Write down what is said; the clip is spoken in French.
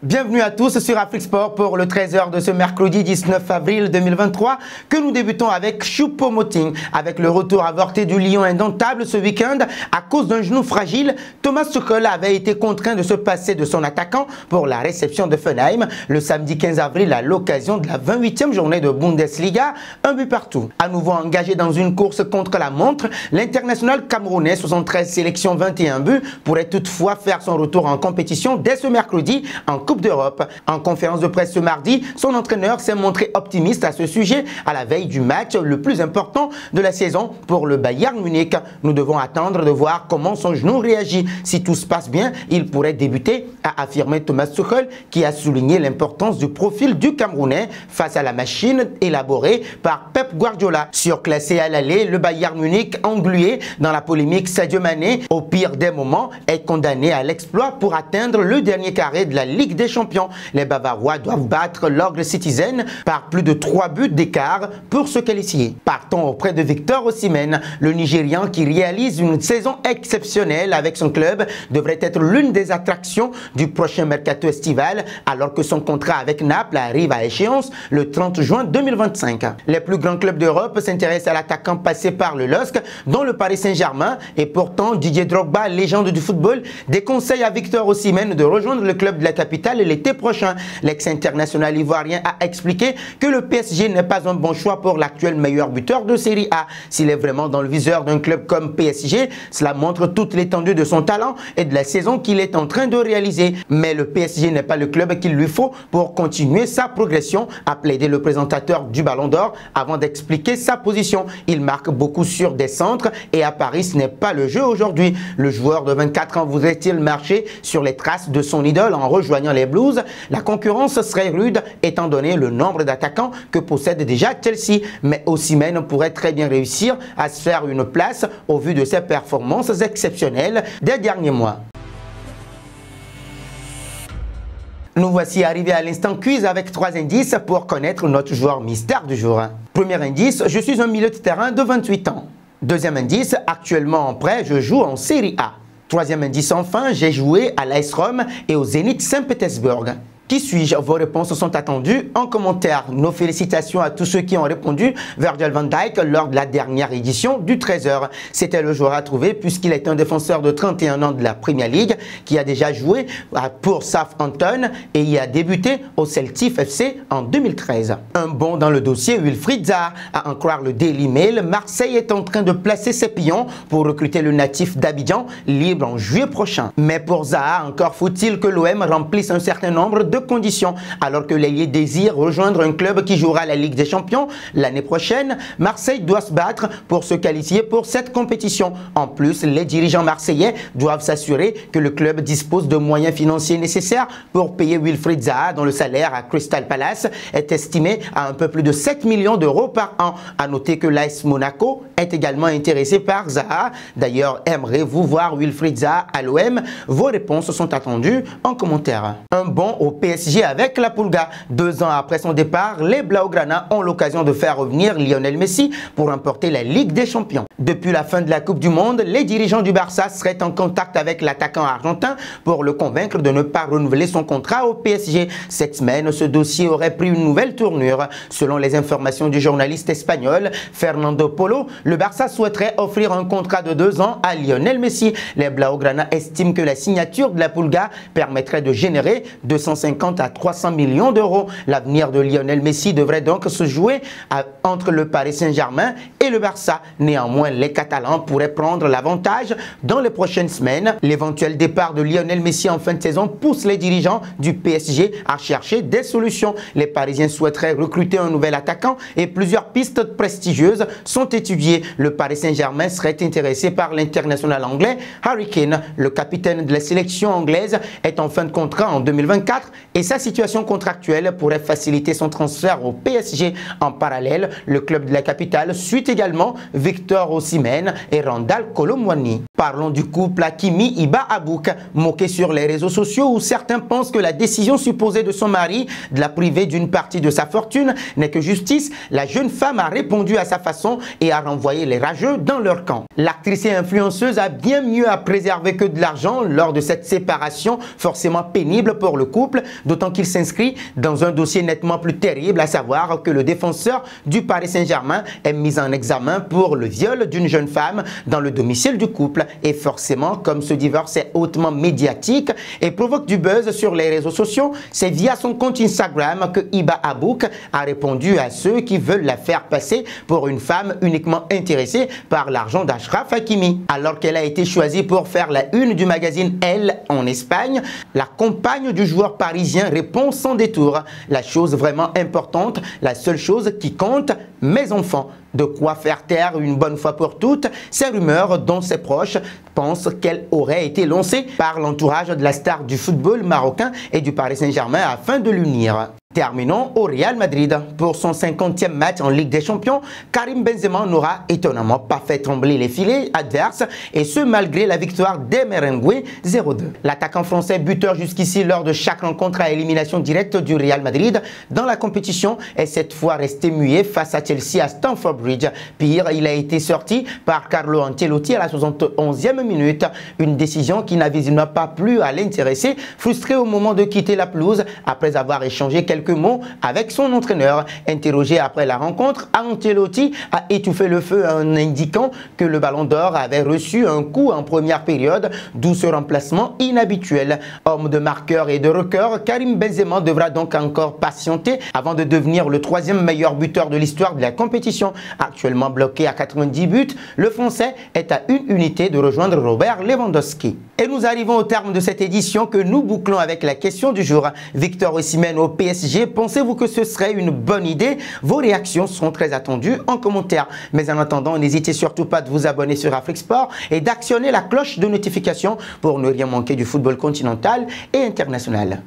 Bienvenue à tous sur Afrique Sport pour le 13h de ce mercredi 19 avril 2023 que nous débutons avec Choupo-Moting. Avec le retour avorté du Lion indomptable ce week-end à cause d'un genou fragile, Thomas Tuchel avait été contraint de se passer de son attaquant pour la réception de Hoffenheim le samedi 15 avril à l'occasion de la 28e journée de Bundesliga, un but partout. À nouveau engagé dans une course contre la montre, l'international camerounais 73 sélections 21 buts pourrait toutefois faire son retour en compétition dès ce mercredi en Coupe d'Europe. En conférence de presse ce mardi, son entraîneur s'est montré optimiste à ce sujet à la veille du match le plus important de la saison pour le Bayern Munich. Nous devons attendre de voir comment son genou réagit. Si tout se passe bien, il pourrait débuter, a affirmé Thomas Tuchel, qui a souligné l'importance du profil du Camerounais face à la machine élaborée par Pep Guardiola. Surclassé à l'aller, le Bayern Munich, englué dans la polémique Sadio Mané, au pire des moments, est condamné à l'exploit pour atteindre le dernier carré de la Ligue des Champions. Les Bavarois doivent battre l'Ogre Citizen par plus de 3 buts d'écart pour se qualifier. Partons auprès de Victor Osimhen. Le Nigérian qui réalise une saison exceptionnelle avec son club devrait être l'une des attractions du prochain mercato estival alors que son contrat avec Naples arrive à échéance le 30 juin 2025. Les plus grands clubs d'Europe s'intéressent à l'attaquant passé par le LOSC dont le Paris Saint-Germain et pourtant Didier Drogba, légende du football, déconseille à Victor Osimhen de rejoindre le club de la capitale l'été prochain. L'ex-international ivoirien a expliqué que le PSG n'est pas un bon choix pour l'actuel meilleur buteur de Série A. S'il est vraiment dans le viseur d'un club comme PSG, cela montre toute l'étendue de son talent et de la saison qu'il est en train de réaliser. Mais le PSG n'est pas le club qu'il lui faut pour continuer sa progression, a plaidé le présentateur du Ballon d'Or avant d'expliquer sa position. Il marque beaucoup sur des centres et à Paris ce n'est pas le jeu aujourd'hui. Le joueur de 24 ans voudrait-il marcher sur les traces de son idole en rejoignant les Blues? La concurrence serait rude étant donné le nombre d'attaquants que possède déjà Chelsea. Mais Osimhen pourrait très bien réussir à se faire une place au vu de ses performances exceptionnelles des derniers mois. Nous voici arrivés à l'instant quiz avec 3 indices pour connaître notre joueur mystère du jour. Premier indice, je suis un milieu de terrain de 28 ans. Deuxième indice, actuellement en prêt, je joue en Série A. Troisième indice enfin, j'ai joué à l'AS Rome et au Zénith Saint-Pétersbourg. Qui suis-je? Vos réponses sont attendues en commentaire. Nos félicitations à tous ceux qui ont répondu Virgil van Dijk lors de la dernière édition du 13h. C'était le joueur à trouver puisqu'il est un défenseur de 31 ans de la Premier League qui a déjà joué pour Southampton et y a débuté au Celtic FC en 2013. Un bond dans le dossier Wilfried Zaha. À en croire le Daily Mail, Marseille est en train de placer ses pions pour recruter le natif d'Abidjan libre en juillet prochain. Mais pour Zaha, encore faut-il que l'OM remplisse un certain nombre de conditions. Alors que l'ailier désire rejoindre un club qui jouera la Ligue des Champions l'année prochaine, Marseille doit se battre pour se qualifier pour cette compétition. En plus, les dirigeants marseillais doivent s'assurer que le club dispose de moyens financiers nécessaires pour payer Wilfried Zaha, dont le salaire à Crystal Palace est estimé à un peu plus de 7 millions d'euros par an. À noter que l'AS Monaco est également intéressé par Zaha. D'ailleurs, aimerez-vous voir Wilfried Zaha à l'OM? Vos réponses sont attendues en commentaire. Un bond au PSG avec la Pulga. 2 ans après son départ, les Blaugrana ont l'occasion de faire revenir Lionel Messi pour remporter la Ligue des Champions. Depuis la fin de la Coupe du Monde, les dirigeants du Barça seraient en contact avec l'attaquant argentin pour le convaincre de ne pas renouveler son contrat au PSG. Cette semaine, ce dossier aurait pris une nouvelle tournure. Selon les informations du journaliste espagnol Fernando Polo, le Barça souhaiterait offrir un contrat de 2 ans à Lionel Messi. Les Blaugrana estiment que la signature de la Pulga permettrait de générer 250 à 300 millions d'euros. L'avenir de Lionel Messi devrait donc se jouer entre le Paris Saint-Germain et le Barça. Néanmoins, les Catalans pourraient prendre l'avantage dans les prochaines semaines. L'éventuel départ de Lionel Messi en fin de saison pousse les dirigeants du PSG à chercher des solutions. Les Parisiens souhaiteraient recruter un nouvel attaquant et plusieurs pistes prestigieuses sont étudiées. Le Paris Saint-Germain serait intéressé par l'international anglais Harry Kane. Le capitaine de la sélection anglaise est en fin de contrat en 2024 et sa situation contractuelle pourrait faciliter son transfert au PSG. En parallèle, le club de la capitale suit également Victor Osimhen et Randal Kolo Muani. Parlons du couple Hakimi-Iba Abouk, moqué sur les réseaux sociaux où certains pensent que la décision supposée de son mari de la priver d'une partie de sa fortune n'est que justice. La jeune femme a répondu à sa façon et a renvoyé les rageux dans leur camp. L'actrice et influenceuse a bien mieux à préserver que de l'argent lors de cette séparation forcément pénible pour le couple, d'autant qu'il s'inscrit dans un dossier nettement plus terrible, à savoir que le défenseur du Paris Saint-Germain est mis en examen pour le viol d'une jeune femme dans le domicile du couple. Et forcément, comme ce divorce est hautement médiatique et provoque du buzz sur les réseaux sociaux, c'est via son compte Instagram que Iba Abouk a répondu à ceux qui veulent la faire passer pour une femme uniquement intéressée par l'argent d'Achraf Hakimi. Alors qu'elle a été choisie pour faire la une du magazine Elle en Espagne, la compagne du joueur parisien répond sans détour. La chose vraiment importante, la seule chose qui compte, mes enfants. De quoi faire taire une bonne fois pour toutes ces rumeurs dont ses proches pensent qu'elle aurait été lancée par l'entourage de la star du football marocain et du Paris Saint-Germain afin de l'unir. Terminons au Real Madrid. Pour son 50e match en Ligue des Champions, Karim Benzema n'aura étonnamment pas fait trembler les filets adverses, et ce malgré la victoire des Merengues 0-2. L'attaquant français, buteur jusqu'ici lors de chaque rencontre à élimination directe du Real Madrid dans la compétition, est cette fois resté muet face à Chelsea à Stamford Bridge. Pire, il a été sorti par Carlo Ancelotti à la 71e minute, une décision qui n'a visiblement pas plu à l'intéressé, frustré au moment de quitter la pelouse après avoir échangé quelques mots avec son entraîneur. Interrogé après la rencontre, Ancelotti a étouffé le feu en indiquant que le Ballon d'Or avait reçu un coup en première période, d'où ce remplacement inhabituel. Homme de marqueur et de record, Karim Benzema devra donc encore patienter avant de devenir le 3e meilleur buteur de l'histoire de la compétition. Actuellement bloqué à 90 buts, le Français est à une unité de rejoindre Robert Lewandowski. Et nous arrivons au terme de cette édition que nous bouclons avec la question du jour. Victor Osimhen au PSG, pensez-vous que ce serait une bonne idée? Vos réactions seront très attendues en commentaire. Mais en attendant, n'hésitez surtout pas de vous abonner sur Afrique Sport et d'actionner la cloche de notification pour ne rien manquer du football continental et international.